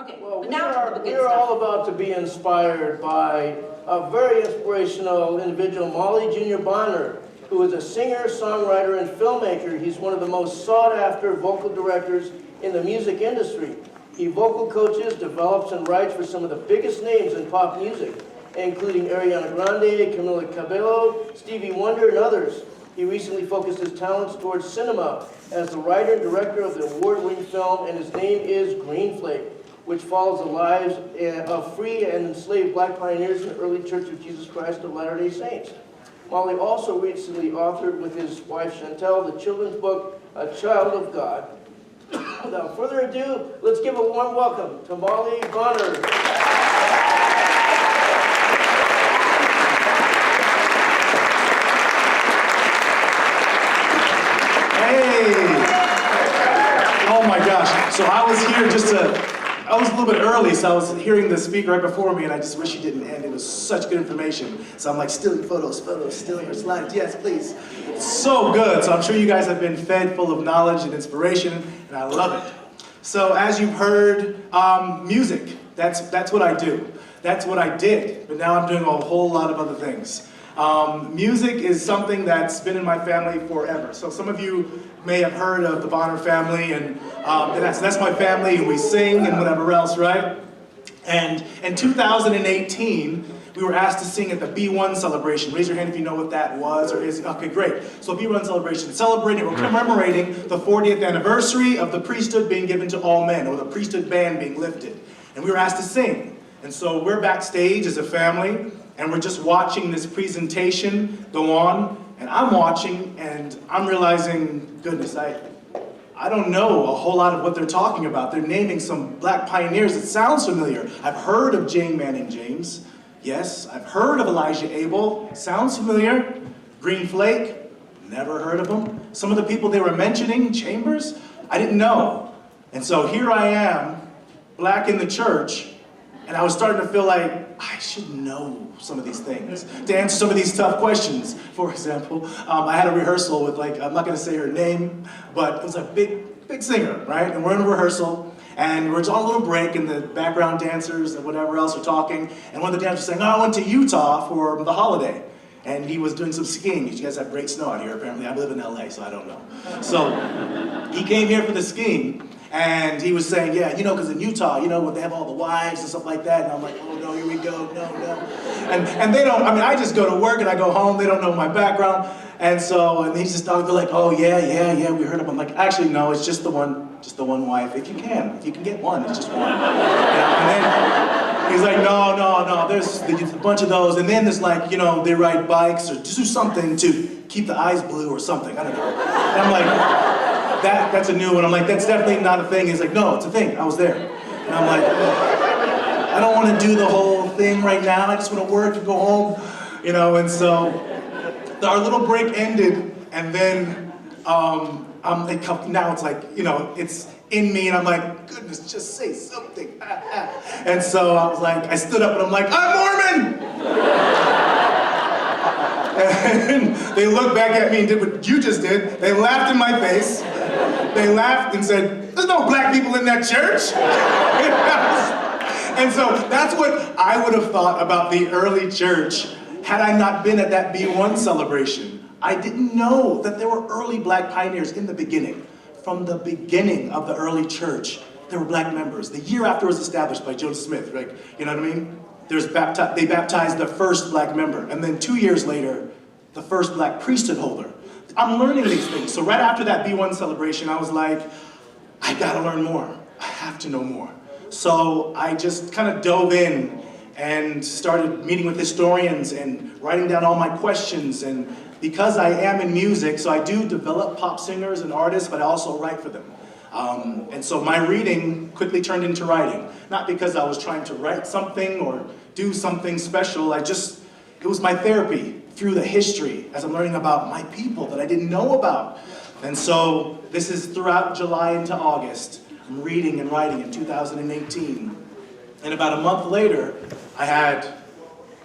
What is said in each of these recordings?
Okay, Well, but now to the we good are stuff. all about to be inspired by a very inspirational individual, Mauli Junior Bonner, who is a singer, songwriter, and filmmaker. He's one of the most sought-after vocal directors in the music industry. He vocal coaches, develops, and writes for some of the biggest names in pop music, including Ariana Grande, Camila Cabello, Stevie Wonder, and others. He recently focused his talents towards cinema as the writer and director of the award-winning film, and his name is Green Flake, which follows the lives of free and enslaved black pioneers in the early Church of Jesus Christ of Latter-day Saints. Mauli also recently authored with his wife Chantel the children's book, A Child of God. Without further ado, let's give a warm welcome to Mauli Bonner. Oh my gosh, so I was here I was a little bit early, so I was hearing the speaker right before me, and I just wish he didn't end. It was such good information. So I'm like, stealing photos, stealing your slides, yes, please. So good, so I'm sure you guys have been fed full of knowledge and inspiration, and I love it. So as you've heard, music, that's what I do. That's what I did, but now I'm doing a whole lot of other things. Music is something that's been in my family forever. So some of you may have heard of the Bonner family, and that's my family, and we sing and whatever else, right? And in 2018, we were asked to sing at the B1 celebration. Raise your hand if you know what that was or is. Okay, great. So B1 celebration, we're commemorating the 40th anniversary of the priesthood being given to all men, or the priesthood ban being lifted. And we were asked to sing. And so we're backstage as a family, and we're just watching this presentation go on, and I'm watching, and I'm realizing, goodness, I don't know a whole lot of what they're talking about. They're naming some black pioneers. It sounds familiar. I've heard of Jane Manning James. Yes, I've heard of Elijah Abel. Sounds familiar. Green Flake. Never heard of them. Some of the people they were mentioning, Chambers, I didn't know. And so here I am, black in the church, and I was starting to feel like I should know some of these things to answer some of these tough questions. For example, I had a rehearsal with, like, I'm not going to say her name, but it was a big singer, right? And we're in a rehearsal, and we're on a little break, and the background dancers and whatever else are talking, and one of the dancers was saying, oh, I went to Utah for the holiday. And he was doing some skiing. You guys have great snow out here, apparently. I live in LA, so I don't know. So he came here for the skiing, and he was saying, yeah, you know, because in Utah, you know, when they have all the wives and stuff like that, and I'm like, oh no, here we go, no. And they don't, I mean, I just go to work and I go home, they don't know my background. And so, and he's just they're like, oh yeah, we heard of him. I'm like, actually no, it's just the one wife. If you can get one, it's just one. And then he's like, no, there's a bunch of those. And then there's like, you know, they ride bikes or just do something to keep the eyes blue or something, I don't know. And I'm like, that's a new one. I'm like, that's definitely not a thing. He's like, no, it's a thing, I was there. And I'm like, I don't want to do the whole thing right now. I just want to work and go home, you know. And so our little break ended, and then now it's like, you know, it's in me, and I'm like, goodness, just say something. And so I was like, I stood up and I'm like, I'm Mormon! And they looked back at me and did what you just did. They laughed in my face. They laughed and said, there's no black people in that church. And so that's what I would have thought about the early church had I not been at that B1 celebration. I didn't know that there were early black pioneers in the beginning. From the beginning of the early church, there were black members. The year after it was established by Joseph Smith, right? You know what I mean? They baptized the first black member, and then 2 years later, the first black priesthood holder. I'm learning these things. So right after that B1 celebration, I was like, I gotta learn more. I have to know more. So I just kind of dove in and started meeting with historians and writing down all my questions. And because I am in music, so I do develop pop singers and artists, but I also write for them. And so my reading quickly turned into writing. Not because I was trying to write something or do something special, it was my therapy through the history as I'm learning about my people that I didn't know about. And so this is throughout July into August. I'm reading and writing in 2018. And about a month later, I had,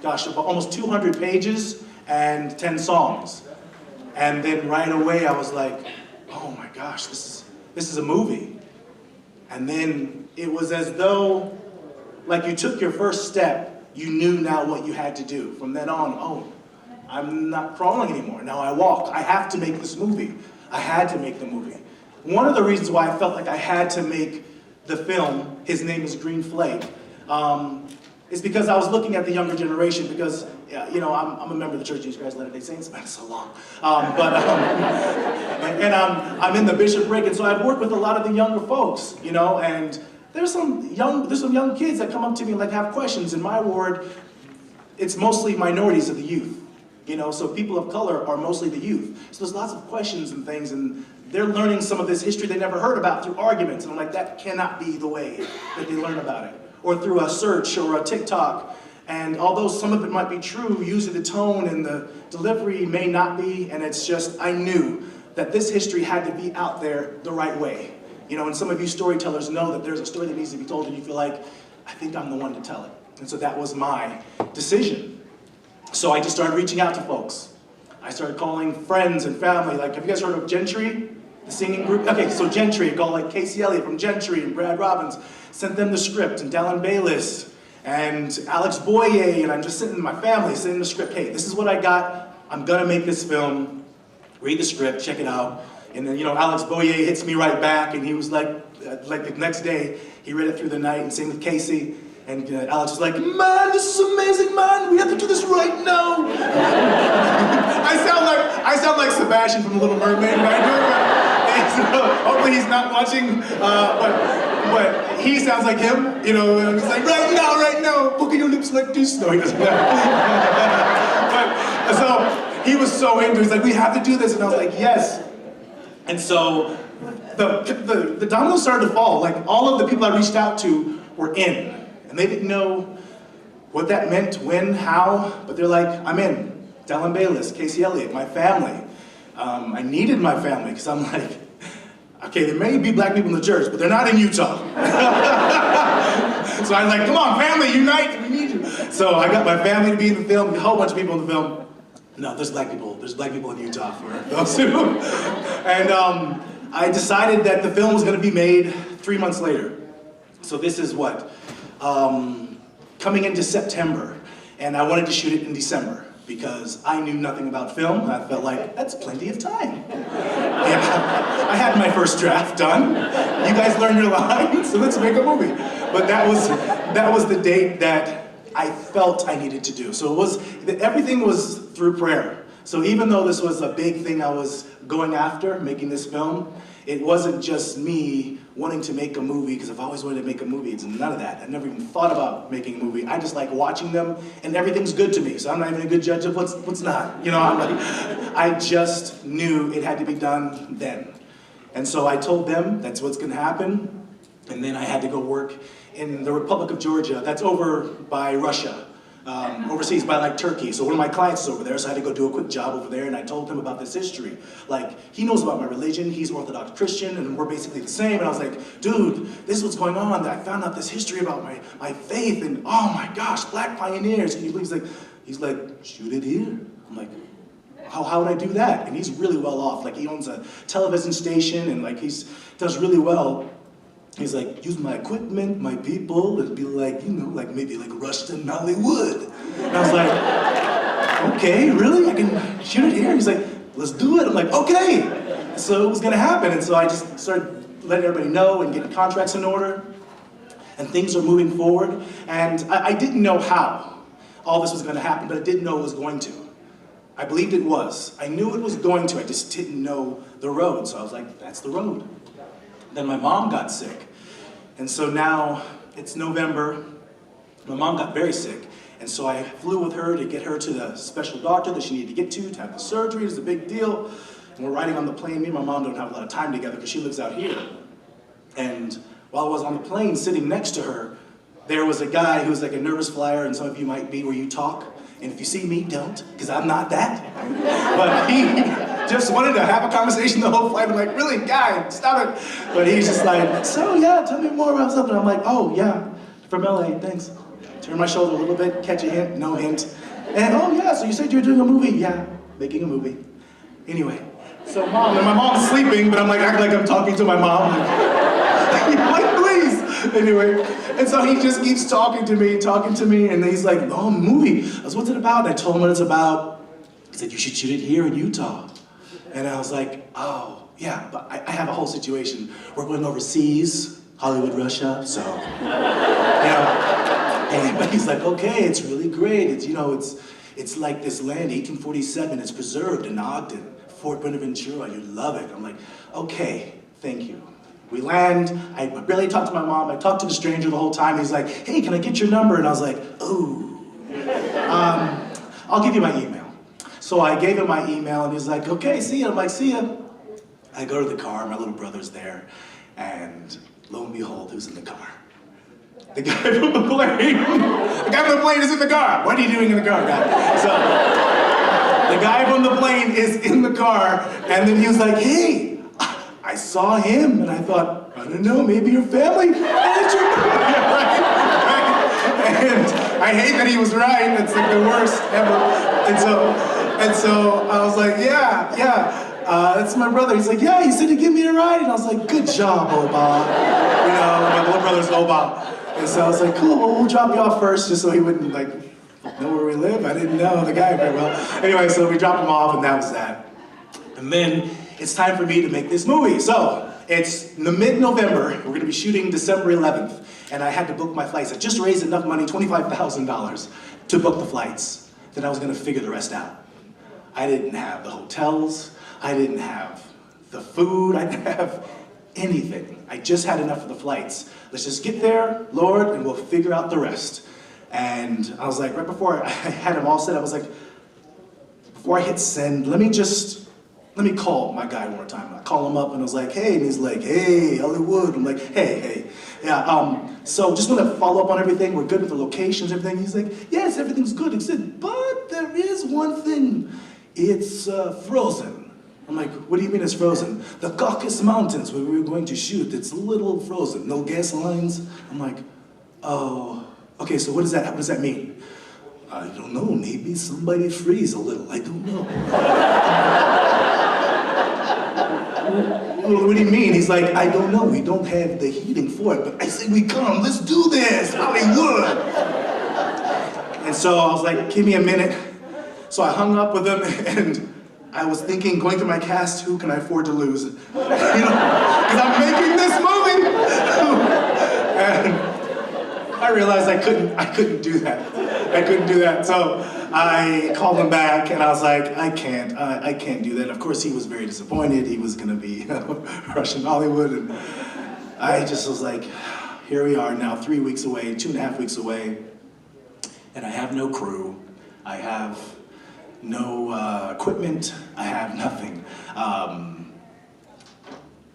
almost 200 pages and 10 songs. And then right away I was like, oh my gosh, this is a movie. And then it was as though, like you took your first step, you knew now what you had to do. From then on, oh, I'm not crawling anymore. Now I walk. I have to make this movie. I had to make the movie. One of the reasons why I felt like I had to make the film, his name is Green Flake, is because I was looking at the younger generation because, you know, I'm a member of the Church of Jesus Christ of Latter-day Saints, man, it's so long. And I'm in the bishopric, and so I've worked with a lot of the younger folks, you know, and there's some young kids that come up to me and like have questions. In my ward, it's mostly minorities of the youth, you know, so people of color are mostly the youth. So there's lots of questions and things, and they're learning some of this history they never heard about through arguments, and I'm like, that cannot be the way that they learn about it. Or through a search or a TikTok. And although some of it might be true, usually the tone and the delivery may not be, and it's just, I knew that this history had to be out there the right way. You know, and some of you storytellers know that there's a story that needs to be told and you feel like, I think I'm the one to tell it. And so that was my decision. So I just started reaching out to folks. I started calling friends and family, like, have you guys heard of Gentry? The singing group? Okay, so Gentry, I called like Casey Elliott from Gentry and Brad Robbins, sent them the script, and Dallin Bayless, and Alex Boyer, and I'm just sitting in my family, sending the script, hey, this is what I got, I'm gonna make this film, read the script, check it out, and then, you know, Alex Boyer hits me right back, and he was like the next day, he read it through the night, and same with Casey, and Alex was like, man, this is amazing, man, we have to do this right now. I sound like Sebastian from The Little Mermaid, right? So, hopefully he's not watching, but he sounds like him, you know, he's like, right now, poking your lips like this. No, he doesn't. But, so he was so into it, he's like, we have to do this, and I was like, yes. And so the dominoes started to fall, like all of the people I reached out to were in, and they didn't know what that meant, when, how, but they're like, I'm in. Dallin Bayless, Casey Elliott, my family. I needed my family, because I'm like, okay, there may be black people in the church, but they're not in Utah. So I'm like, come on, family, unite, we need you. So I got my family to be in the film, a whole bunch of people in the film. No, there's black people in Utah for those who. And I decided that the film was gonna be made 3 months later. So this is what? Coming into September. And I wanted to shoot it in December, because I knew nothing about film, and I felt like, that's plenty of time. Yeah, I had my first draft done. You guys learned your lines, so let's make a movie. But that was the date that I felt I needed to do. So everything was through prayer. So even though this was a big thing I was going after, making this film, it wasn't just me wanting to make a movie, because I've always wanted to make a movie. It's none of that. I never even thought about making a movie. I just like watching them, and everything's good to me. So I'm not even a good judge of what's not. You know, I'm like, I just knew it had to be done then. And so I told them that's what's gonna happen. And then I had to go work in the Republic of Georgia. That's over by Russia. Overseas by like Turkey. So one of my clients is over there, so I had to go do a quick job over there, and I told him about this history. Like, he knows about my religion, he's Orthodox Christian, and we're basically the same. And I was like, dude, this is what's going on. I found out this history about my faith, and oh my gosh, black pioneers. And he's like, shoot it here. I'm like, how would I do that? And he's really well off. Like, he owns a television station, and like does really well. He's like, use my equipment, my people, it'd be like, you know, like maybe like Ruston, Hollywood. And I was like, okay, really? I can shoot it here? He's like, let's do it. I'm like, okay. So it was gonna happen. And so I just started letting everybody know and getting contracts in order. And things are moving forward. And I didn't know how all this was gonna happen, but I didn't know it was going to. I believed it was. I knew it was going to, I just didn't know the road. So I was like, that's the road. Then my mom got sick. And so now it's November. My mom got very sick. And so I flew with her to get her to the special doctor that she needed to get to have the surgery. It's a big deal. And we're riding on the plane. Me and my mom don't have a lot of time together because she lives out here. And while I was on the plane sitting next to her, there was a guy who was like a nervous flyer, and some of you might be where you talk. And if you see me, don't, because I'm not that. But he just wanted to have a conversation the whole flight. I'm like, really, guy, stop it. But he's just like, so yeah, tell me more about something. I'm like, oh yeah, from LA, thanks. Turn my shoulder a little bit, catch a hint, no hint. And oh yeah, so you said you're doing a movie. Yeah, making a movie. Anyway, so my mom's sleeping, but I'm like, act like I'm talking to my mom. Like, Anyway, and so he just keeps talking to me, and he's like, oh, movie. I was, what's it about? And I told him what it's about. He said, you should shoot it here in Utah. And I was like, oh, yeah, but I have a whole situation. We're going overseas, Hollywood, Russia, so, but he's like, okay, it's really great. It's like this land, 1847, it's preserved in Ogden, Fort Buenaventura, you'd love it. I'm like, okay, thank you. We land, I barely talked to my mom, I talked to the stranger the whole time. He's like, hey, can I get your number? And I was like, ooh, I'll give you my email. So I gave him my email, and he's like, okay, see ya. I'm like, see ya. I go to the car, my little brother's there, and lo and behold, who's in the car? The guy from the plane. The guy from the plane is in the car. What are you doing in the car, guy? So, the guy from the plane is in the car, and then he was like, hey, I saw him, and I thought, I don't know, maybe your family? Yeah, right? And I hate that he was right. It's like the worst ever. And so I was like, yeah, that's my brother. He's like, yeah, he said to give me a ride. And I was like, good job, Oba. My little brother's Oba. And so I was like, cool, well, we'll drop you off first, just so he wouldn't like know where we live. I didn't know the guy very well. Anyway, so we dropped him off, and that was that. And then it's time for me to make this movie. So it's mid-November. We're gonna be shooting December 11th. And I had to book my flights. I just raised enough money, $25,000, to book the flights. Then I was gonna figure the rest out. I didn't have the hotels. I didn't have the food. I didn't have anything. I just had enough for the flights. Let's just get there, Lord, and we'll figure out the rest. And I was like, right before I had them all set, I was like, before I hit send, let me call my guy one more time. I call him up and I was like, hey, and he's like, hey, Hollywood. I'm like, hey. Yeah, so just want to follow up on everything. We're good with the locations, everything. He's like, yes, everything's good. He said, but there is one thing. It's frozen. I'm like, what do you mean it's frozen? The Caucasus Mountains where we were going to shoot, it's a little frozen. No gas lines. I'm like, oh, okay, so what does that mean? I don't know, maybe somebody freeze a little, I don't know. What do you mean? He's like, I don't know, we don't have the heating for it, but I say we come, let's do this, Hollywood. And so I was like, give me a minute. So I hung up with him, and I was thinking, going through my cast, who can I afford to lose? Because I'm making this movie. And I realized I couldn't do that. So I called him back, and I was like, I can't do that. Of course, he was very disappointed. He was gonna be Russian Hollywood, and I just was like, here we are now, 3 weeks away, 2.5 weeks away, and I have no crew. I have no equipment, I have nothing.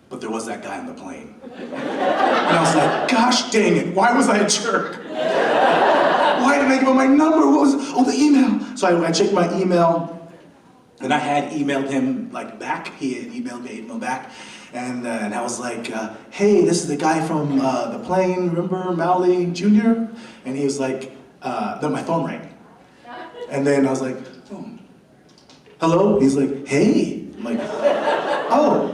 But there was that guy on the plane. And I was like, gosh dang it, why was I a jerk? Why didn't I give him my number? What was, the email. So I checked my email, and I had emailed him back. He had emailed me back. And I was like, hey, this is the guy from the plane, remember Mauli Junior? And he was like, then my phone rang. And then I was like, oh, hello? He's like, hey. I'm like, oh,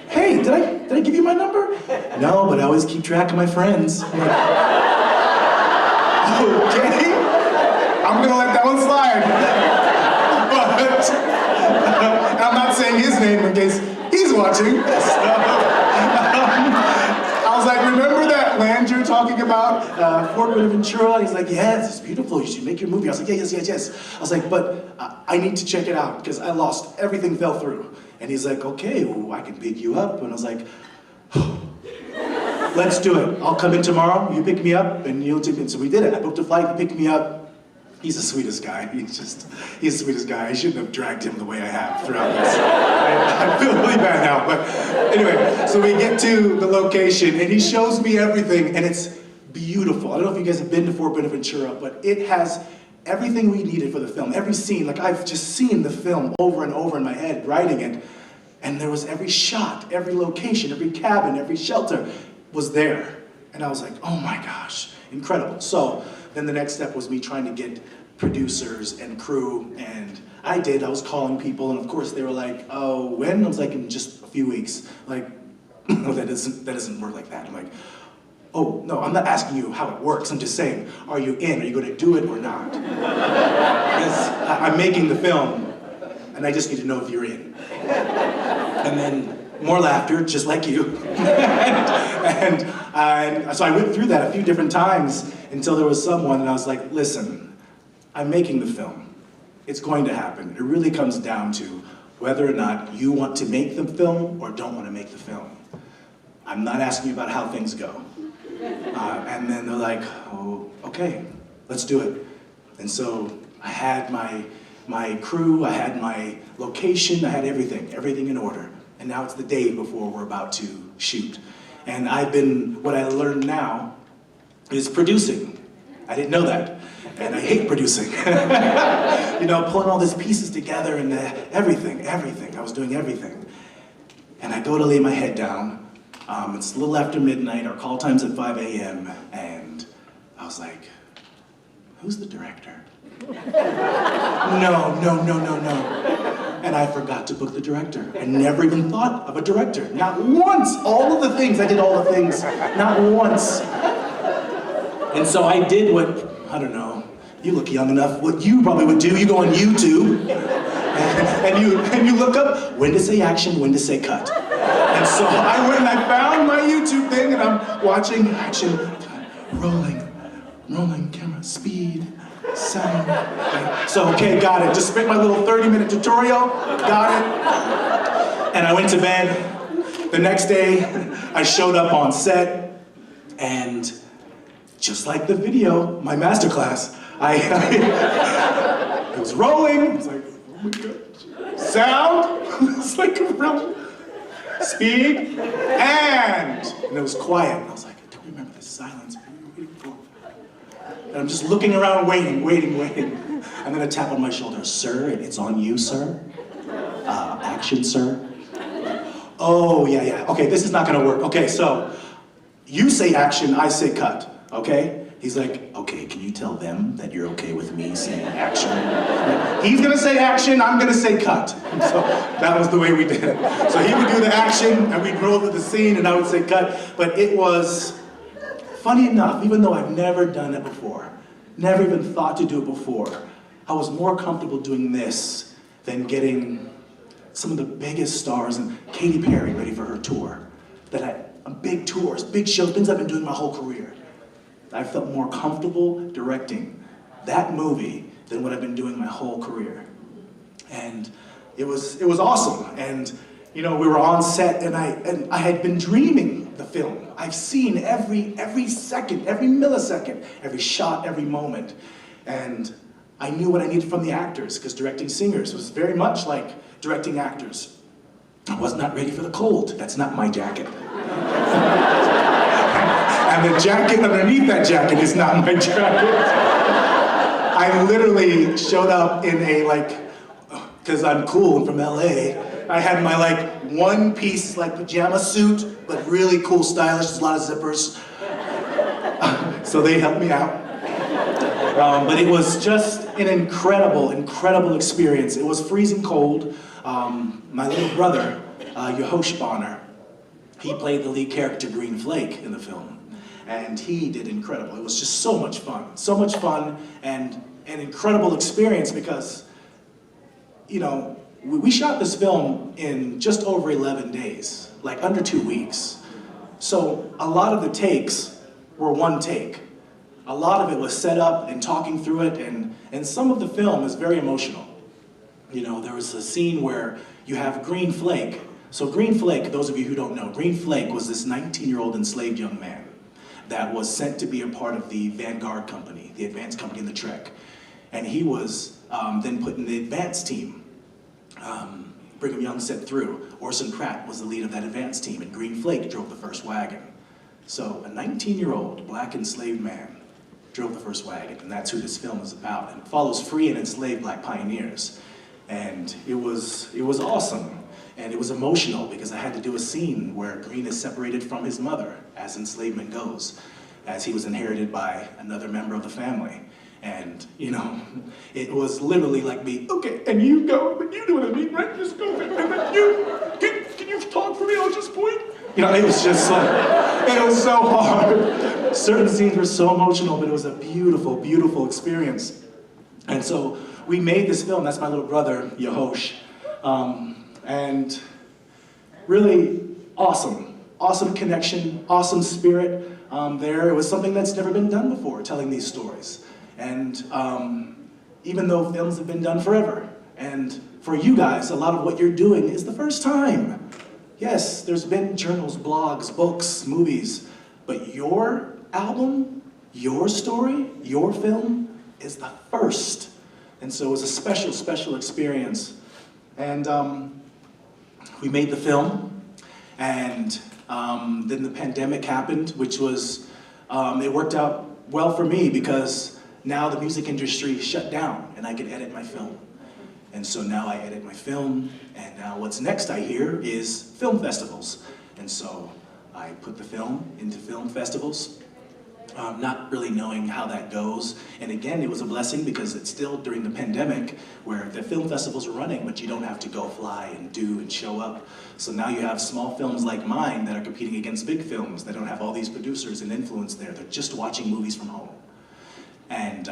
hey, did I give you my number? No, but I always keep track of my friends. I'm like, okay, I'm gonna let that one slide. But I'm not saying his name in case he's watching. So, I was like, remember that land you're talking about, Fort Buenaventura? He's like, yes, it's beautiful, you should make your movie. I was like, yeah, yes. I was like, but I need to check it out because I lost, everything fell through. And he's like, okay, well, I can pick you up. And I was like, let's do it. I'll come in tomorrow, you pick me up, and you'll take me. So we did it. I booked a flight, he picked me up. He's the sweetest guy. He's the sweetest guy. I shouldn't have dragged him the way I have throughout this. I feel really bad now, but anyway, so we get to the location, and he shows me everything, and it's beautiful. I don't know if you guys have been to Fort Buenaventura, but it has everything we needed for the film. Every scene, I've just seen the film over and over in my head, writing it, and there was every shot, every location, every cabin, every shelter was there. And I was like, oh my gosh, incredible. So then the next step was me trying to get producers and crew, and I was calling people, and of course they were like, oh, when? I was like, in just a few weeks. Like, no, that doesn't work like that. I'm like, Oh, no, I'm not asking you how it works. I'm just saying, are you in? Are you going to do it or not? Because I'm making the film, and I just need to know if you're in. And then more laughter, just like you. and so I went through that a few different times until there was someone, and I was like, listen, I'm making the film. It's going to happen. It really comes down to whether or not you want to make the film or don't want to make the film. I'm not asking you about how things go. And then they're like, oh, okay, let's do it. And so I had my crew, I had my location, I had everything in order. And now it's the day before we're about to shoot. And what I learned now is producing. I didn't know that. And I hate producing. You know, pulling all these pieces together and everything. I was doing everything. And I go to lay my head down. It's a little after midnight, our call time's at 5 a.m. And I was like, who's the director? No. And I forgot to book the director. I never even thought of a director. Not once. All of the things, I did all the things. Not once. And so I did what, I don't know, you look young enough, what you probably would do, you go on YouTube, and you look up when to say action, when to say cut. And so I went and I found my YouTube thing, and I'm watching action, rolling camera, speed, sound. Okay. So, okay, got it. Just spent my little 30-minute tutorial, got it. And I went to bed. The next day, I showed up on set, and just like the video, my masterclass, it was rolling. I was like, oh my God. Sound, it's like around. Speed, and it was quiet. And I was like, I don't remember the silence. What are you waiting for? And I'm just looking around, waiting. And then a tap on my shoulder. Sir, it's on you, sir. Action, sir. Oh, yeah. Okay, this is not gonna work. Okay, so you say action, I say cut. Okay? He's like, okay, can you tell them that you're okay with me saying action? He's gonna say action, I'm gonna say cut. And so that was the way we did it. So he would do the action, and we'd roll with the scene, and I would say cut. But it was, funny enough, even though I've never done it before, never even thought to do it before, I was more comfortable doing this than getting some of the biggest stars, and Katy Perry ready for her tour. Big tours, big shows, things I've been doing my whole career. I felt more comfortable directing that movie than what I've been doing my whole career. And it was awesome. And you know, we were on set, and I had been dreaming the film. I've seen every second, every millisecond, every shot, every moment. And I knew what I needed from the actors, because directing singers was very much like directing actors. I was not ready for the cold. That's not my jacket. And the jacket underneath that jacket is not my jacket. I literally showed up in because I'm cool and from LA, I had my one-piece pajama suit, but really cool, stylish, there's a lot of zippers. So they helped me out. But it was just an incredible experience. It was freezing cold. My little brother, Yohosh Bonner, he played the lead character Green Flake in the film. And he did incredible. It was just so much fun and an incredible experience because, you know, we shot this film in just over 11 days, under 2 weeks. So a lot of the takes were one take. A lot of it was set up and talking through it, and some of the film is very emotional. You know, there was a scene where you have Green Flake. So Green Flake, those of you who don't know, Green Flake was this 19-year-old enslaved young man that was sent to be a part of the Vanguard company, the advance company in the Trek. And he was then put in the advance team. Brigham Young sent through. Orson Pratt was the lead of that advance team, and Green Flake drove the first wagon. So a 19-year-old black enslaved man drove the first wagon, and that's who this film is about. And it follows free and enslaved black pioneers. And it was awesome. And it was emotional because I had to do a scene where Green is separated from his mother, as enslavement goes, as he was inherited by another member of the family. And, you know, it was literally like me, okay, and you go, but you know what I mean, right? Just go, and then can you talk for me? I'll just point. You know, it was just it was so hard. certain scenes were so emotional, but it was a beautiful, beautiful experience. And so we made this film. That's my little brother, Yehosh. And really awesome. Awesome connection, awesome spirit there. It was something that's never been done before, telling these stories. And even though films have been done forever, and for you guys, a lot of what you're doing is the first time. Yes, there's been journals, blogs, books, movies, but your album, your story, your film is the first. And so it was a special, special experience. And we made the film, and then the pandemic happened, which was, it worked out well for me because now the music industry shut down and I could edit my film. And so now I edit my film, and now what's next I hear is film festivals. And so I put the film into film festivals, not really knowing how that goes. And again, it was a blessing because it's still during the pandemic where the film festivals are running, but you don't have to go fly and do and show up. So now you have small films like mine that are competing against big films that don't have all these producers and influence there. They're just watching movies from home. And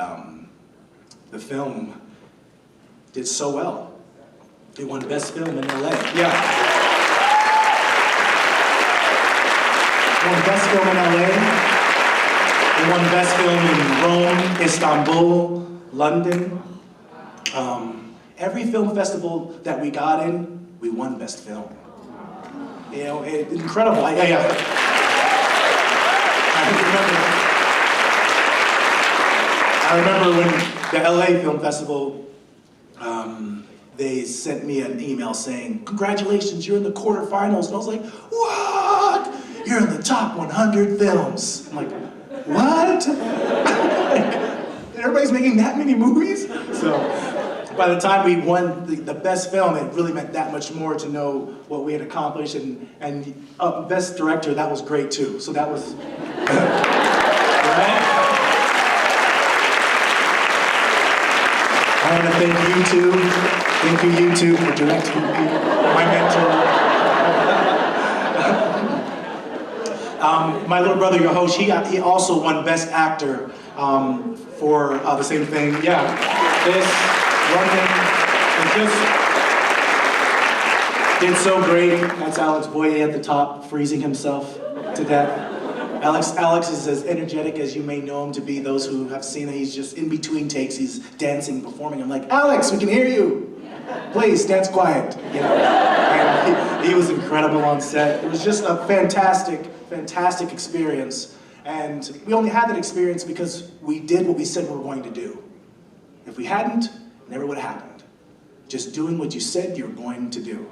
the film did so well. It won Best Film in LA. Yeah. It won Best Film in LA. It won Best Film in Rome, Istanbul, London. Every film festival that we got in, we won Best Film. You know, incredible. I remember when the LA Film Festival, they sent me an email saying, "Congratulations, you're in the quarterfinals." And I was like, "What? You're in the top 100 films." I'm like, "What?" Everybody's making that many movies? So by the time we won the best film, it really meant that much more to know what we had accomplished. And best director, that was great too. So that was, right? I want to thank you two. Thank you two for directing me, my mentor. My little brother Yehosh, he also won Best Actor for the same thing. Yeah, this London, it just did so great. That's Alex Boye at the top, freezing himself to death. Alex is as energetic as you may know him to be. Those who have seen it, he's just in between takes, he's dancing, performing. I'm like, "Alex, we can hear you. Please, dance quiet." You know? And he was incredible on set. It was just a fantastic, fantastic experience. And we only had that experience because we did what we said we were going to do. If we hadn't, it never would have happened. Just doing what you said you were going to do.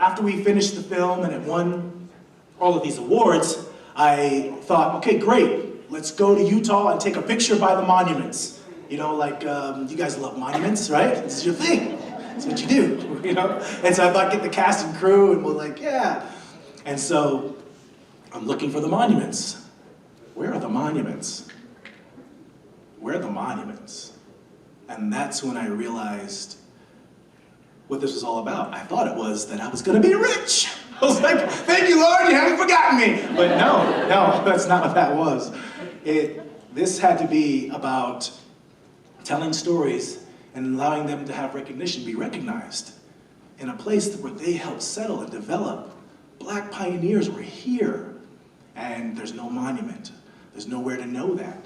After we finished the film and it won all of these awards, I thought, okay, great. Let's go to Utah and take a picture by the monuments. You know, like, you guys love monuments, right? This is your thing. It's what you do, you know? And so I thought, get the cast and crew, and we're like, yeah. And so I'm looking for the monuments. Where are the monuments? Where are the monuments? And that's when I realized what this was all about. I thought it was that I was gonna be rich. I was like, "Thank you, Lord, you haven't forgotten me." But no, that's not what that was. This had to be about telling stories and allowing them to have recognition, be recognized in a place where they helped settle and develop. Black pioneers were here, and there's no monument. There's nowhere to know that,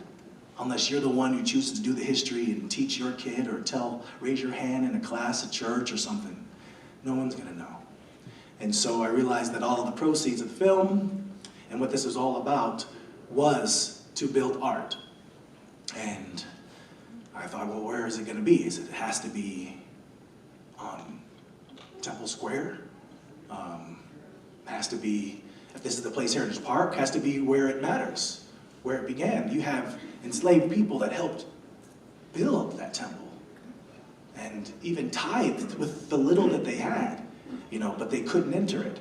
unless you're the one who chooses to do the history and teach your kid or raise your hand in a class at church or something. No one's gonna know. And so I realized that all of the proceeds of the film and what this was all about was to build art. And I thought, well, where is it gonna be? It has to be on Temple Square. Has to be, if this is the Place Heritage Park, has to be where it matters, where it began. You have enslaved people that helped build that temple and even tithed with the little that they had, you know, but they couldn't enter it.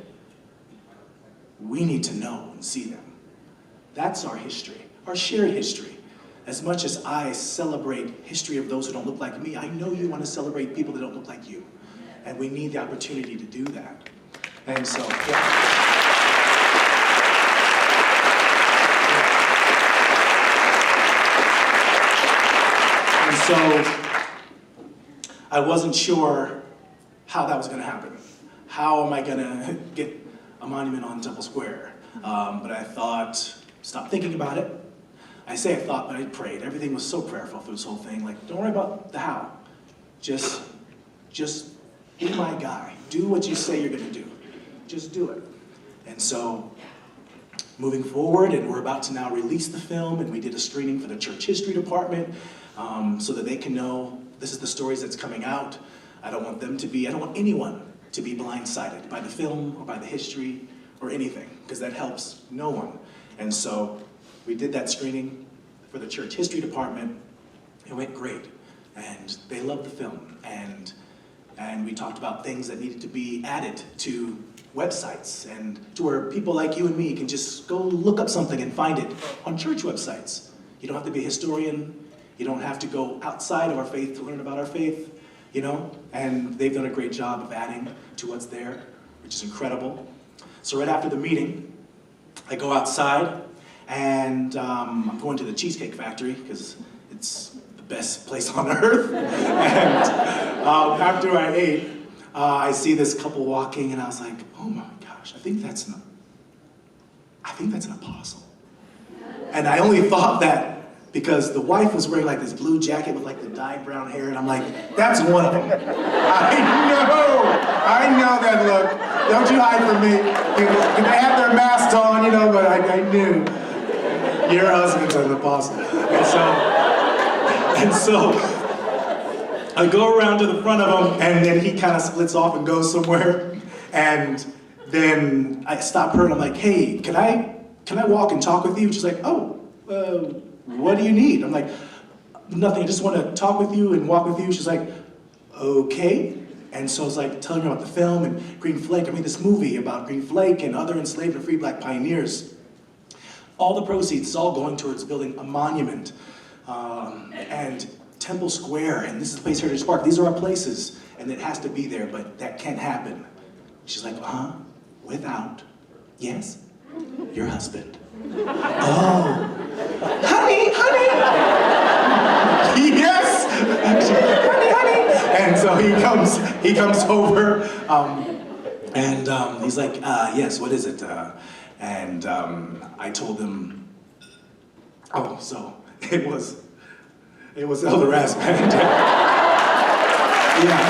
We need to know and see them. That's our history, our shared history. As much as I celebrate history of those who don't look like me, I know you want to celebrate people that don't look like you. And we need the opportunity to do that. And so, yeah. And so, I wasn't sure how that was going to happen. How am I going to get a monument on Temple Square? But I thought, stop thinking about it. I say I thought, but I prayed. Everything was so prayerful through this whole thing. Like, don't worry about the how. Just be my guy. Do what you say you're going to do. Just do it. And so, moving forward, and we're about to now release the film, and we did a screening for the church history department so that they can know this is the stories that's coming out. I don't want anyone to be blindsided by the film or by the history or anything, because that helps no one. And so we did that screening for the church history department. It went great, and they loved the film. And we talked about things that needed to be added to websites, and to where people like you and me can just go look up something and find it on church websites. You don't have to be a historian. You don't have to go outside of our faith to learn about our faith, you know? And they've done a great job of adding to what's there, which is incredible. So right after the meeting, I go outside, and I'm going to the Cheesecake Factory, because it's the best place on earth. And after I ate, I see this couple walking, and I was like, oh my gosh, I think that's an apostle. And I only thought that because the wife was wearing like this blue jacket with like the dyed brown hair, and I'm like, that's one of them. I know that look. Don't you hide from me. They have their masks on, you know, but I knew. Your husband's an apostle. And so I go around to the front of him, and then he kind of splits off and goes somewhere. And then I stop her, and I'm like, hey, can I walk and talk with you? She's like, oh, what do you need? I'm like, nothing, I just want to talk with you and walk with you. She's like, okay. And so I was like telling her about the film and Green Flake. I made this movie about Green Flake and other enslaved and free black pioneers. All the proceeds is all going towards building a monument. And Temple Square, and this is Place Heritage Park. These are our places, and it has to be there, but that can't happen. She's like, without, yes, your husband. Oh, honey. Yes, honey. And so he comes over, and he's like, yes, what is it? And I told him, oh, so it was Elder Band. Yeah.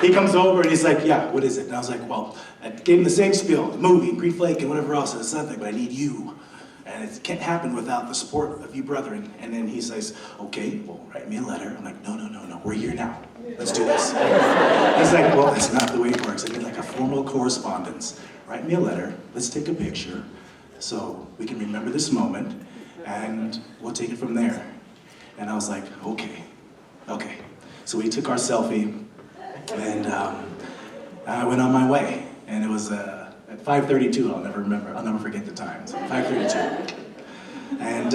He comes over and he's like, yeah, what is it? And I was like, well, I gave him the same spiel, the movie, Green Flake, and whatever else, and it's something, but I need you. And it can't happen without the support of you brethren. And then he says, okay, well, write me a letter. I'm like, no, we're here now. Let's do this. He's like, well, that's not the way it works. I need like a formal correspondence. Write me a letter, let's take a picture, so we can remember this moment, and we'll take it from there. And I was like, okay. So we took our selfie, and I went on my way. And it was at 5:32, I'll never forget the time, so 5:32. And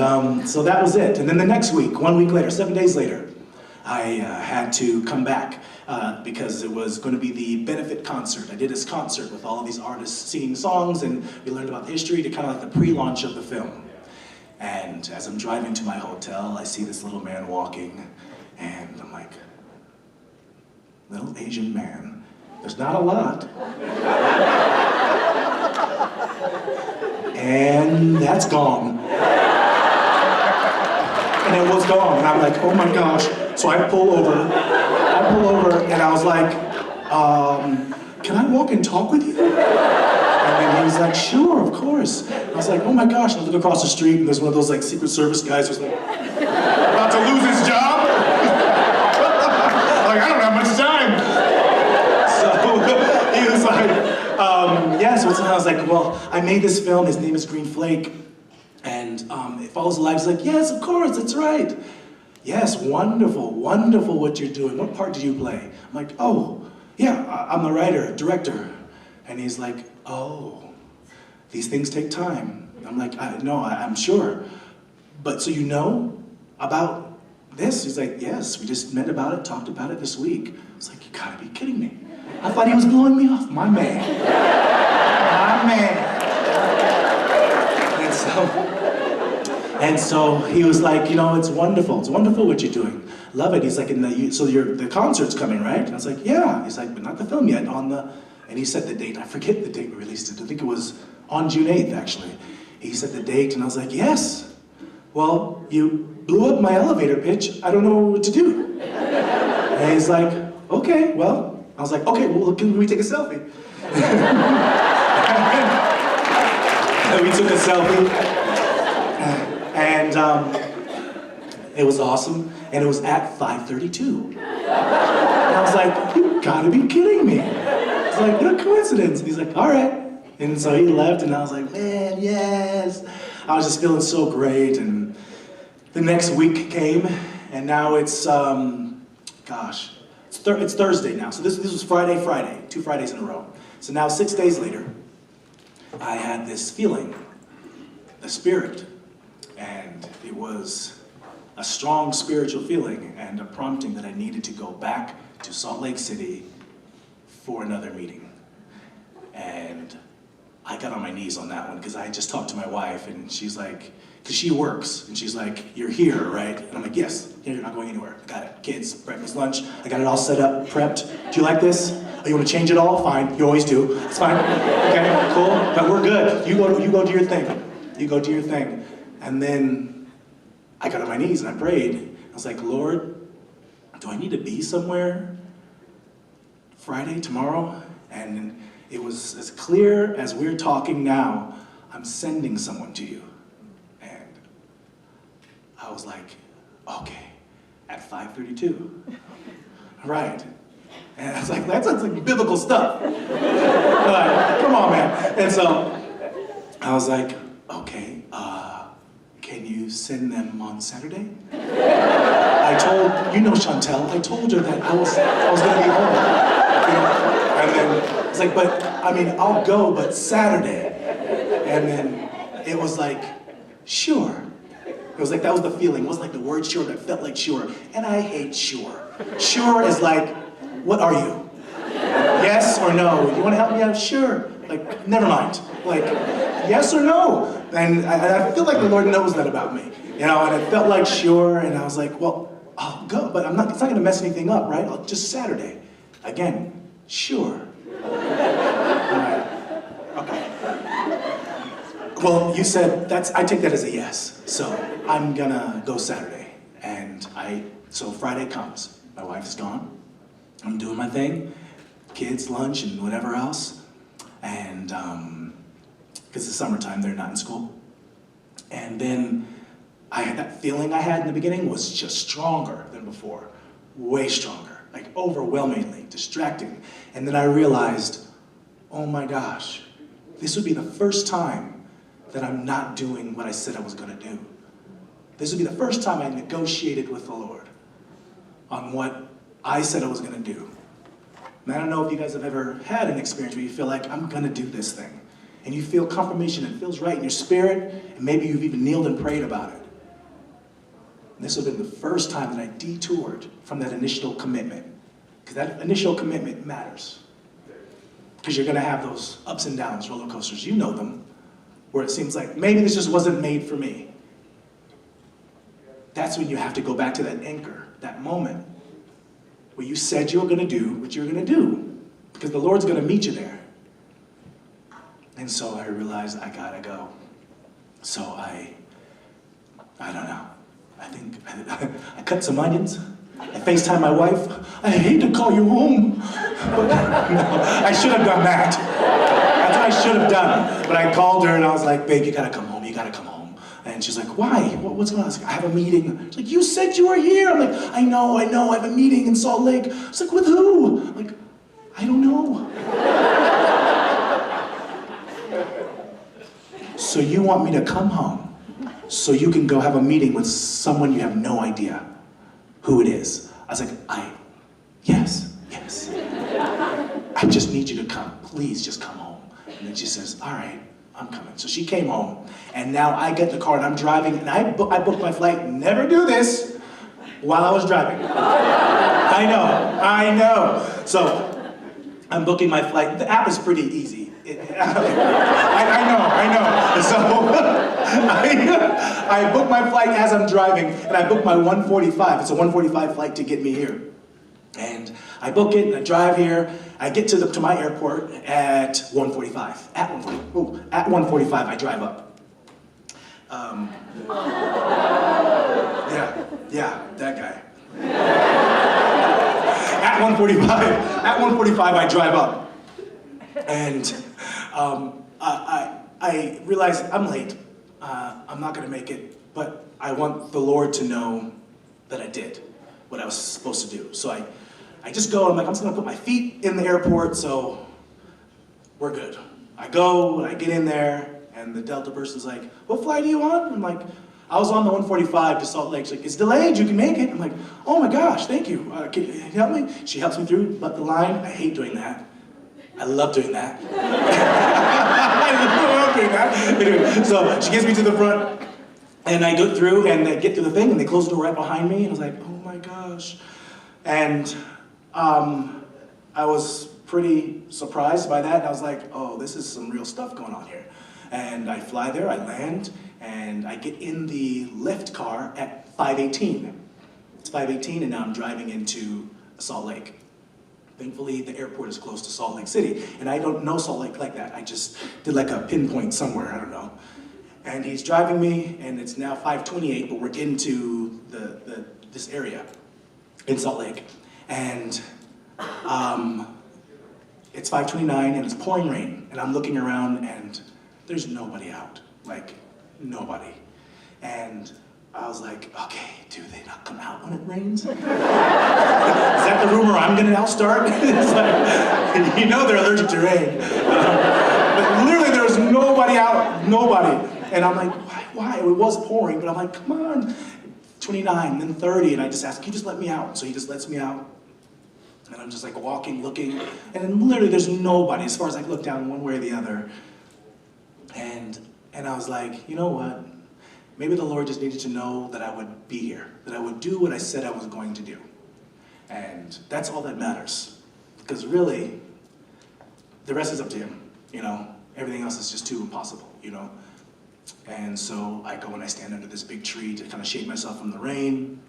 so that was it. And then the next week, 1 week later, 7 days later, I had to come back because it was going to be the benefit concert. I did this concert with all of these artists singing songs, and we learned about the history to kind of like the pre-launch of the film. And as I'm driving to my hotel, I see this little man walking, and I'm like, little Asian man. There's not a lot. And that's gone. And it was gone, and I'm like, oh my gosh. So I pull over, and I was like, can I walk and talk with you? And then he was like, sure, of course. I was like, oh my gosh. I look across the street, and there's one of those like Secret Service guys who's like, about to lose his job? Like, I don't have much time. So he was like, so I was like, well, I made this film, his name is Green Flake, and it follows the lives. He's like, yes, of course, that's right. Yes, wonderful what you're doing. What part did you play? I'm like, oh, yeah, I'm the writer, director. And he's like, oh, these things take time. I'm like, no, I'm sure. But so you know about this? He's like, yes, we just met about it, talked about it this week. I was like, you gotta be kidding me. I thought he was blowing me off. My man. My man. And so he was like, it's wonderful. It's wonderful what you're doing. Love it. He's like, the concert's coming, right? And I was like, yeah. He's like, but not the film yet. And he said the date. I forget the date we released it. I think it was on June 8th, actually. He said the date, and I was like, yes. Well, you blew up my elevator pitch. I don't know what to do. And he's like, okay, well. I was like, okay, well, can we take a selfie? And we took a selfie. And it was awesome. And it was at 5:32. And I was like, you gotta be kidding me. It's like, what a coincidence. And he's like, all right. And so he left, and I was like, man, yes. I was just feeling so great. And the next week came, and now it's, it's Thursday now. So this was Friday, 2 Fridays in a row. So now 6 days later, I had this feeling, the Spirit, and it was a strong spiritual feeling and a prompting that I needed to go back to Salt Lake City for another meeting. And I got on my knees on that one because I had just talked to my wife, and she's like, because she works, and she's like, you're here, right? And I'm like, yes, you're not going anywhere. I got it. Kids, breakfast, lunch. I got it all set up, prepped. Do you like this? Oh, you want to change it all? Fine. You always do. It's fine. Okay, cool. But we're good. You go do your thing. You go do your thing. And then I got on my knees and I prayed. I was like, Lord, do I need to be somewhere Friday, tomorrow? And it was as clear as we're talking now. I'm sending someone to you. I was like, okay, at 5:32. Right. And I was like, that sounds like biblical stuff. Like, come on, man. And so I was like, okay, can you send them on Saturday? I told, Chantel, I told her that I was gonna be home. And then I was like, but, I'll go, but Saturday. And then it was like, sure. It was like, that was the feeling. It wasn't like the word sure, but it felt like sure. And I hate sure. Sure is like, what are you? Yes or no? You want to help me out? Sure. Like, never mind. Like, yes or no? And I feel like the Lord knows that about me. And it felt like sure, and I was like, well, I'll go, but it's not going to mess anything up, right? Just Saturday. Again, sure. All right. Okay. Well, you said, I take that as a yes. So I'm gonna go Saturday. And so Friday comes. My wife is gone. I'm doing my thing. Kids, lunch, and whatever else. And, because it's summertime, they're not in school. And then that feeling I had in the beginning was just stronger than before. Way stronger. Like overwhelmingly distracting. And then I realized, oh my gosh, this would be the first time that I'm not doing what I said I was going to do. This would be the first time I negotiated with the Lord on what I said I was going to do. And I don't know if you guys have ever had an experience where you feel like, I'm going to do this thing. And you feel confirmation, it feels right in your spirit, and maybe you've even kneeled and prayed about it. And this would have been the first time that I detoured from that initial commitment. Because that initial commitment matters. Because you're going to have those ups and downs, roller coasters. You know them. Where it seems like, maybe this just wasn't made for me. That's when you have to go back to that anchor, that moment, where you said you were going to do what you're going to do. Because the Lord's going to meet you there. And so I realized I got to go. So I don't know. I think I cut some onions. I FaceTime my wife. I hate to call you home. But no, I should have done that. That's what I should have done. But I called her and I was like, babe, you gotta come home, you gotta come home. And she's like, why? What's going on? I was like, I have a meeting. She's like, you said you were here. I'm like, I know, I have a meeting in Salt Lake. I was like, with who? I'm like, I don't know. So you want me to come home so you can go have a meeting with someone you have no idea who it is? I was like, yes. I just need you to come. Please just come home. And then she says, all right, I'm coming. So she came home, and now I get the car and I'm driving, and I booked my flight. Never do this. while I was driving. I know. So I'm booking my flight. The app is pretty easy. I know. So I book my flight as I'm driving, and I book my 1:45. It's a 1:45 flight to get me here. And I book it, and I drive here. I get to my airport at 1:45. At 1:45, I drive up. Yeah, that guy. At 1:45, I drive up. And I realize I'm late. I'm not gonna make it, but I want the Lord to know that I did what I was supposed to do. So I just go, I'm like, I'm just gonna put my feet in the airport, so we're good. I go, and I get in there, and the Delta person's like, what flight are you on? I'm like, I was on the 1:45 to Salt Lake. She's like, it's delayed, you can make it. I'm like, oh my gosh, thank you. Can you help me? She helps me through, but the line, I hate doing that. I love doing that. I love doing that. Anyway, so she gets me to the front, and I go through, and I get to the thing, and they close the door right behind me, and I was like, oh my gosh. And I was pretty surprised by that. I was like, oh, this is some real stuff going on here. And I fly there, I land, and I get in the lift car at 5:18. It's 5:18, and now I'm driving into Salt Lake. Thankfully, the airport is close to Salt Lake City, and I don't know Salt Lake like that. I just did like a pinpoint somewhere, I don't know. And he's driving me, and it's now 5:28, but we're getting to this area in Salt Lake. And it's 5:29, and it's pouring rain, and I'm looking around, and there's nobody out, like nobody. And I was like, okay, do they not come out when it rains? Is that the rumor I'm gonna now start? It's like, you know they're allergic to rain. But literally there was nobody out, nobody. And I'm like, why? It was pouring, but I'm like, come on. 29, then 30, and I just asked, can you just let me out? So he just lets me out. And I'm just like walking, looking, and then literally there's nobody as far as I look down one way or the other. And I was like, you know what? Maybe the Lord just needed to know that I would be here, that I would do what I said I was going to do. And that's all that matters. Because really, the rest is up to him, you know? Everything else is just too impossible, you know? And so I go and I stand under this big tree to kind of shade myself from the rain.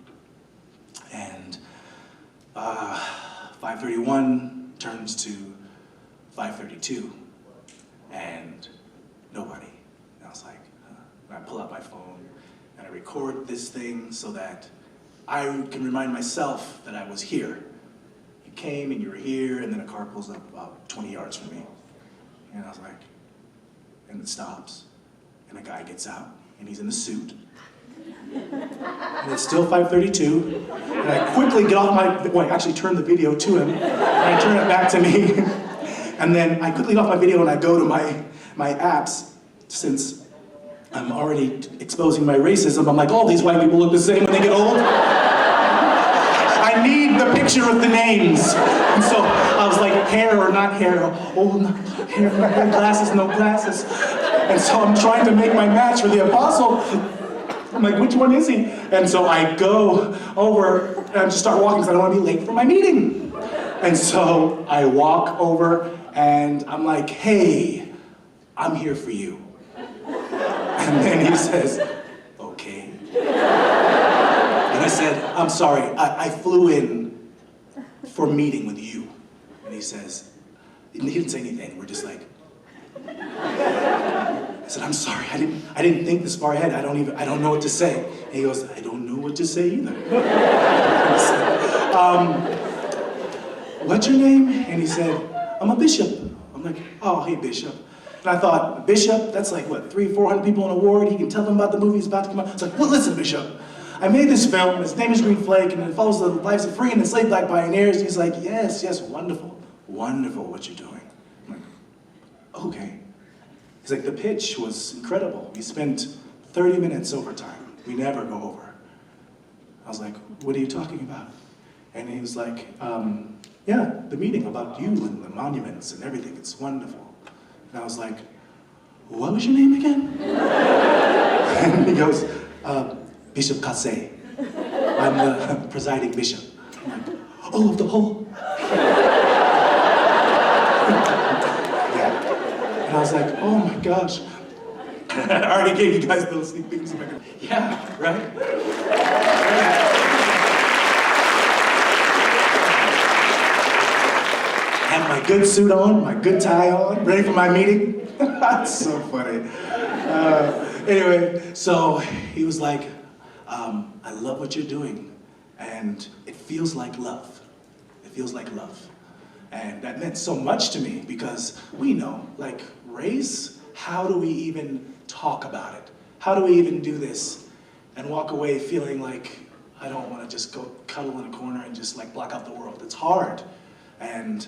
And 5:31 turns to 5:32, and nobody. And I was like, and I pull out my phone, and I record this thing so that I can remind myself that I was here. You came and you were here, and then a car pulls up about 20 yards from me. And I was like, and it stops, and a guy gets out, and he's in a suit. And it's still 5:32, and I quickly get off I actually turn the video to him, and I turn it back to me. And then I quickly get off my video and I go to my apps, since I'm already exposing my racism. I'm like, all these white people look the same when they get old. I need the picture of the names. And so I was like, hair or not hair, oh, no, hair, glasses, no glasses. And so I'm trying to make my match for the apostle. I'm like, which one is he? And so I go over and I just start walking because I don't want to be late for my meeting. And so I walk over and I'm like, hey, I'm here for you. And then he says, okay. And I said, I'm sorry, I flew in for a meeting with you. And he says, he didn't say anything, we're just like, I said, I'm sorry, I didn't think this far ahead. I don't know what to say. And he goes, I don't know what to say either. I said, what's your name? And he said, I'm a bishop. I'm like, oh, hey, bishop. And I thought, bishop, that's like, what, 300-400 people in a ward? He can tell them about the movie he's about to come out. It's like, well, listen, bishop. I made this film, his name is Green Flake, and it follows the lives of free and enslaved black pioneers. And he's like, yes, wonderful, wonderful what you're doing. I'm like, okay. He's like, the pitch was incredible. We spent 30 minutes overtime. We never go over. I was like, what are you talking about? And he was like, yeah, the meeting about you and the monuments and everything, it's wonderful. And I was like, what was your name again? And he goes, Bishop Kase. I'm the presiding bishop. I'm like, oh, of the whole? Yeah. And I was like, oh my gosh. I already gave you guys those sneak peeks. Yeah, right? Had my good suit on, my good tie on, ready for my meeting. That's so funny. Anyway, so he was like, I love what you're doing, and it feels like love. It feels like love. And that meant so much to me because we know, like, race, how do we even talk about it? How do we even do this and walk away feeling like I don't want to just go cuddle in a corner and just like block out the world? It's hard. And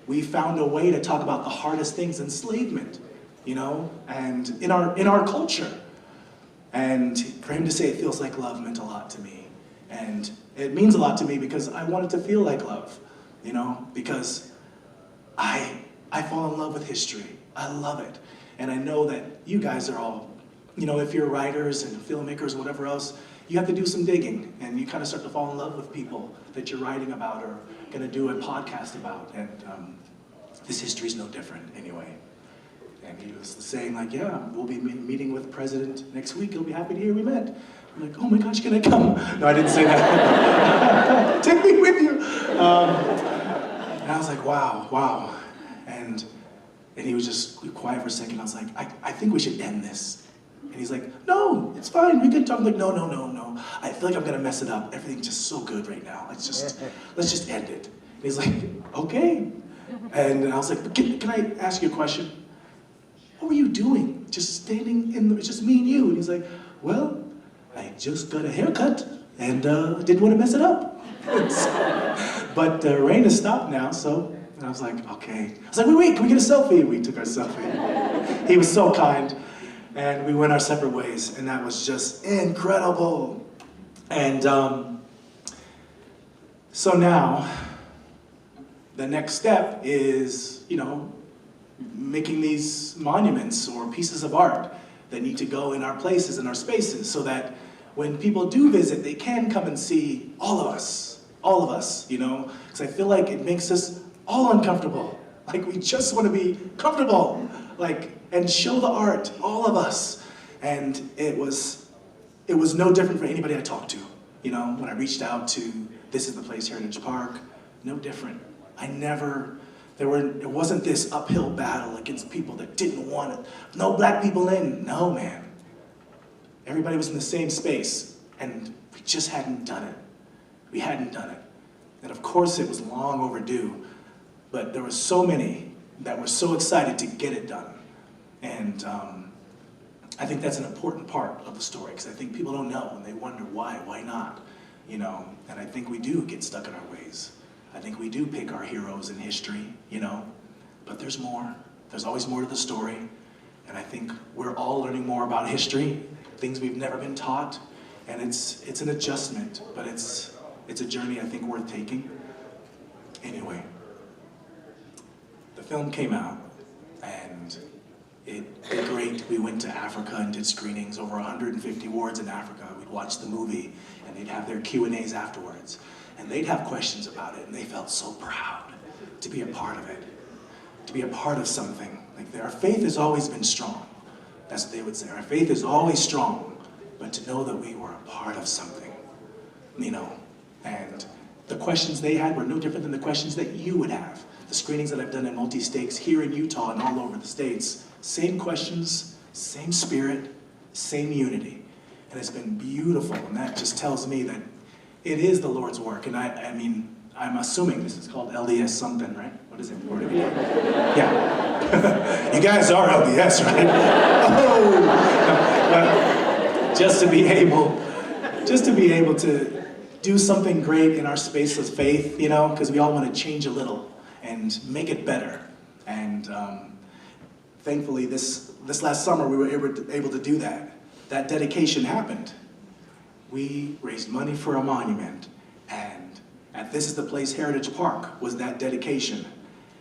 we found a way to talk about the hardest things, enslavement, you know, and in our culture. And for him to say it feels like love meant a lot to me. And it means a lot to me because I want it to feel like love, you know, because I fall in love with history. I love it. And I know that you guys are all, you know, if you're writers and filmmakers and whatever else, you have to do some digging and you kind of start to fall in love with people that you're writing about or gonna do a podcast about. And this history is no different anyway. And he was saying like, yeah, we'll be meeting with the president next week. He'll be happy to hear we met. I'm like, oh my gosh, can I come? No, I didn't say that. Take me with you. And I was like, wow. And he was just quiet for a second. I was like, I think we should end this. And he's like, no, it's fine. We can talk. I'm like, no. I feel like I'm gonna mess it up. Everything's just so good right now. Let's just end it. And he's like, okay. And I was like, can I ask you a question? What were you doing? Just standing it's just me and you. And he's like, well, I just got a haircut and didn't want to mess it up. But the rain has stopped now, so. And I was like, okay. I was like, wait, can we get a selfie? We took our selfie. He was so kind. And we went our separate ways, and that was just incredible. And so now, the next step is, you know, making these monuments or pieces of art that need to go in our places, in our spaces, so that when people do visit, they can come and see all of us, you know? Because I feel like it makes us all uncomfortable. Like we just want to be comfortable, like, and show the art, all of us. And it was no different for anybody I talked to. You know, when I reached out to This Is the Place Heritage Park, no different. It wasn't this uphill battle against people that didn't want it. No black people in, no man. Everybody was in the same space and we just hadn't done it. We hadn't done it. And of course it was long overdue, but there were so many that were so excited to get it done. And I think that's an important part of the story because I think people don't know and they wonder why not, you know? And I think we do get stuck in our ways. I think we do pick our heroes in history, you know, but there's more. There's always more to the story. And I think we're all learning more about history, things we've never been taught. And it's an adjustment, but it's a journey I think worth taking. Anyway, the film came out and it did great. We went to Africa and did screenings, over 150 wards in Africa. We'd watch the movie and they'd have their Q&As afterwards. And they'd have questions about it, and they felt so proud to be a part of it, to be a part of something. Like our faith has always been strong. That's what they would say. Our faith is always strong, but to know that we were a part of something, you know. And the questions they had were no different than the questions that you would have. The screenings that I've done in multi-stakes here in Utah and all over the states, same questions, same spirit, same unity. And it's been beautiful, and that just tells me that it is the Lord's work, and I mean, I'm assuming this is called LDS something, right? What is it? Yeah. You guys are LDS, right? Oh! But just to be able to do something great in our space of faith, you know, because we all want to change a little and make it better. And thankfully, this last summer, we were able to do that. That dedication happened. We raised money for a monument, and at This Is the Place Heritage Park was that dedication.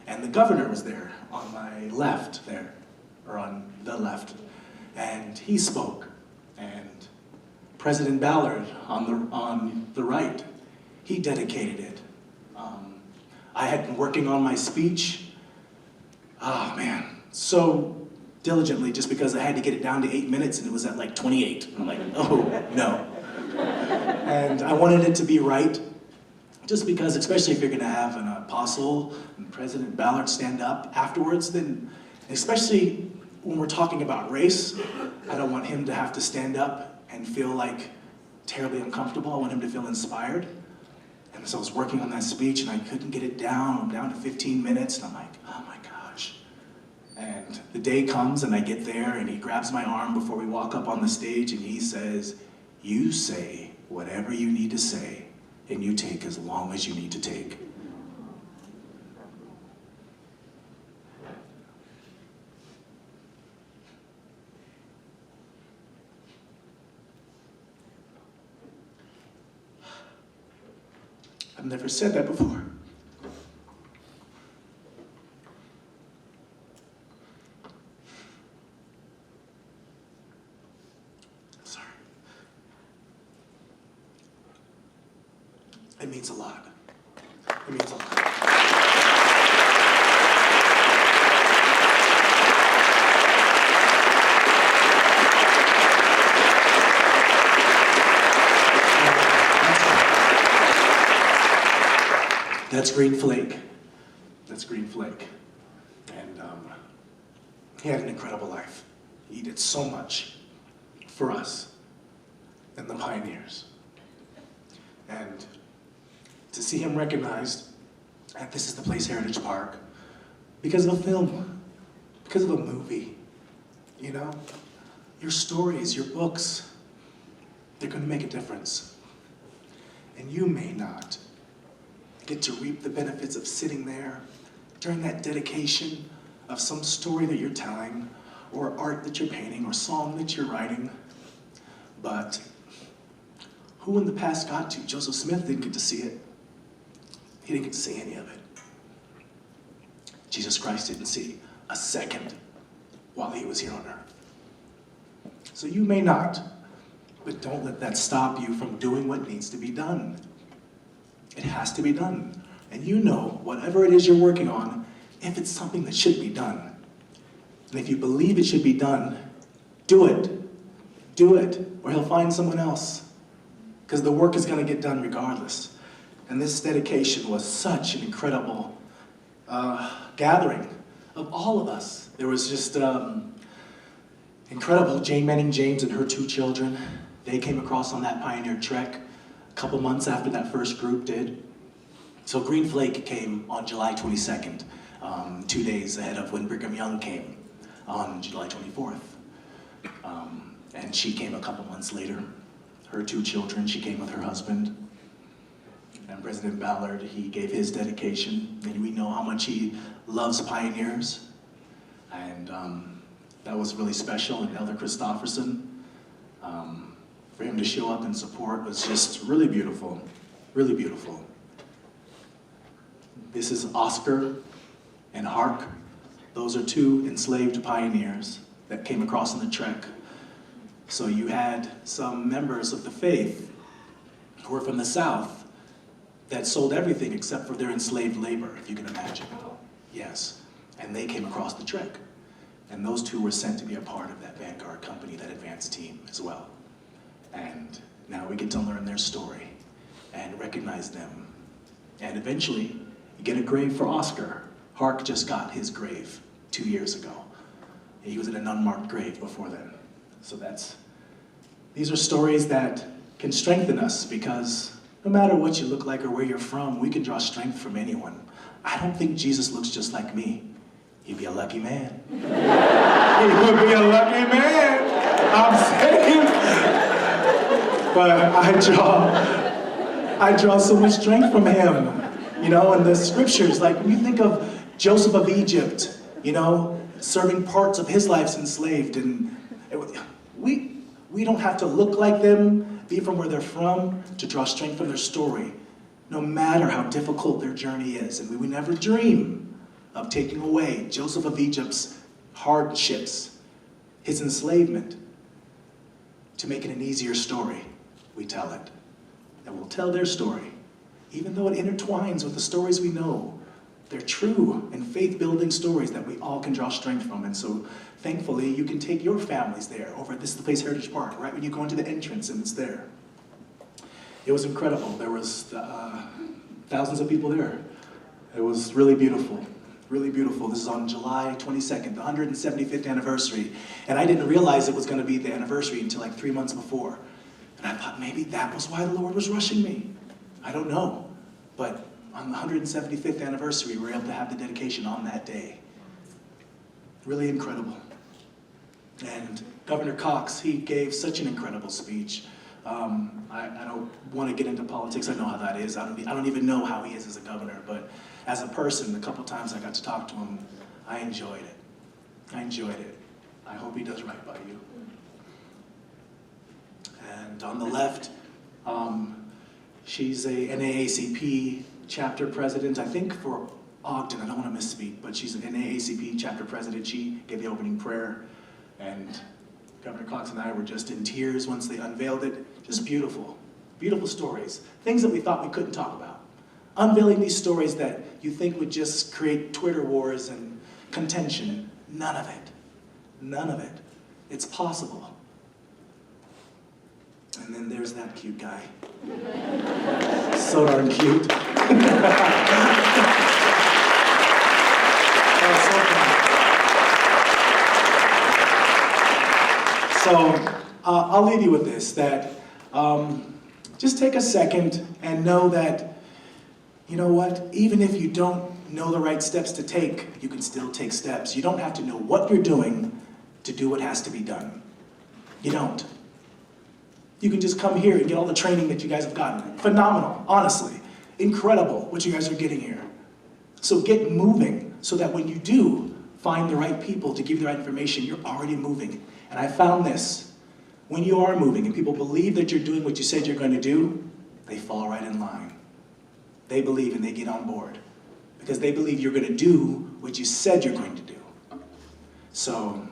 And the governor was there on my left there, or on the left, and he spoke and President Ballard on the right, he dedicated it. I had been working on my speech, oh man, so diligently just because I had to get it down to 8 minutes and it was at like 28. I'm like, oh no. And I wanted it to be right, just because, especially if you're gonna have an apostle and President Ballard stand up afterwards, then especially when we're talking about race, I don't want him to have to stand up and feel like terribly uncomfortable. I want him to feel inspired. And so I was working on that speech and I couldn't get it down. I'm down to 15 minutes and I'm like, oh my gosh. And the day comes and I get there and he grabs my arm before we walk up on the stage and he says, you say whatever you need to say and you take as long as you need to take. I've never said that before. Sorry. It means a lot. It means a lot. That's Green Flake. That's Green Flake. And he had an incredible life. He did so much for us and the pioneers. And to see him recognized at This Is the Place Heritage Park because of a film, because of a movie, you know? Your stories, your books, they're gonna make a difference. And you may not get to reap the benefits of sitting there during that dedication of some story that you're telling, or art that you're painting, or song that you're writing. But who in the past got to? Joseph Smith didn't get to see it. He didn't get to see any of it. Jesus Christ didn't see a second while he was here on earth. So you may not, but don't let that stop you from doing what needs to be done. It has to be done. And you know, whatever it is you're working on, if it's something that should be done. And if you believe it should be done, do it. Do it, or he'll find someone else. Because the work is going to get done regardless. And this dedication was such an incredible gathering of all of us. There was just incredible. Jane Manning James and her 2 children, they came across on that pioneer trek a couple months after that first group did. So Green Flake came on July 22nd, 2 days ahead of when Brigham Young came on July 24th. And she came a couple months later. Her 2 children, she came with her husband. And President Ballard, he gave his dedication. And we know how much he loves pioneers. And that was really special. And Elder Christofferson, for him to show up and support was just really beautiful, really beautiful. This is Oscar and Hark. Those are 2 enslaved pioneers that came across on the trek. So you had some members of the faith who were from the South that sold everything except for their enslaved labor, if you can imagine. Yes, and they came across the trek. And those 2 were sent to be a part of that vanguard company, that advanced team as well. And now we get to learn their story and recognize them. And eventually, you get a grave for Oscar. Hark just got his grave 2 years ago. He was in an unmarked grave before then. So these are stories that can strengthen us, because no matter what you look like or where you're from, we can draw strength from anyone. I don't think Jesus looks just like me. He'd be a lucky man. He would be a lucky man. I'm saying. But I draw so much strength from him. You know, and the scriptures, like when you think of Joseph of Egypt, you know, serving parts of his life enslaved, and we don't have to look like them, be from where they're from, to draw strength from their story, no matter how difficult their journey is. And we would never dream of taking away Joseph of Egypt's hardships, his enslavement, to make it an easier story. we tell it. And we'll tell their story. Even though it intertwines with the stories we know, they're true and faith-building stories that we all can draw strength from. And so, thankfully, you can take your families there over at This is the Place Heritage Park, right when you go into the entrance and it's there. It was incredible. There was thousands of people there. It was really beautiful, really beautiful. This is on July 22nd, the 175th anniversary. And I didn't realize it was going to be the anniversary until like 3 months before. And I thought maybe that was why the Lord was rushing me. I don't know. But on the 175th anniversary, we were able to have the dedication on that day. Really incredible. And Governor Cox, he gave such an incredible speech. I don't want to get into politics. I know how that is. I don't even know how he is as a governor. But as a person, the couple times I got to talk to him, I enjoyed it. I enjoyed it. I hope he does right by you. And on the left, she's a NAACP chapter president, I think for Ogden. I don't want to misspeak, but she's an NAACP chapter president. She gave the opening prayer, and Governor Cox and I were just in tears once they unveiled it. Just beautiful, beautiful stories. Things that we thought we couldn't talk about. Unveiling these stories that you think would just create Twitter wars and contention. None of it. None of it. It's possible. And then there's that cute guy. So darn cute. So I'll leave you with this, that just take a second and know that, you know what, even if you don't know the right steps to take, you can still take steps. You don't have to know what you're doing to do what has to be done. You don't. You can just come here and get all the training that you guys have gotten. Phenomenal, honestly. Incredible what you guys are getting here. So get moving so that when you do find the right people to give you the right information, you're already moving. And I found this. When you are moving and people believe that you're doing what you said you're going to do, they fall right in line. They believe and they get on board. Because they believe you're going to do what you said you're going to do. So,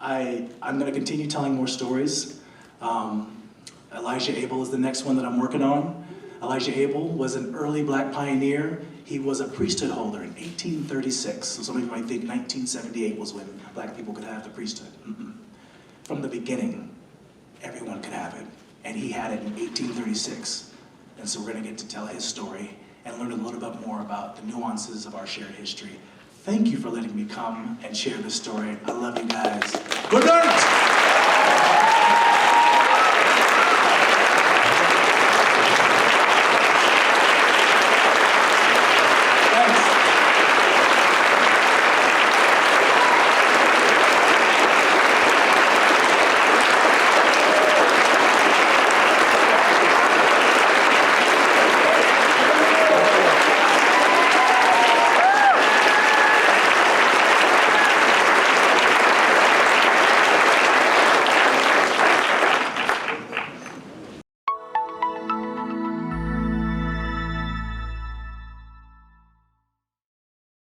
I'm going to continue telling more stories. Elijah Abel is the next one that I'm working on. Elijah Abel was an early black pioneer. He was a priesthood holder in 1836. So some of you might think 1978 was when black people could have the priesthood. From the beginning, everyone could have it. And he had it in 1836. And so we're going to get to tell his story and learn a little bit more about the nuances of our shared history. Thank you for letting me come and share this story. I love you guys. Good night!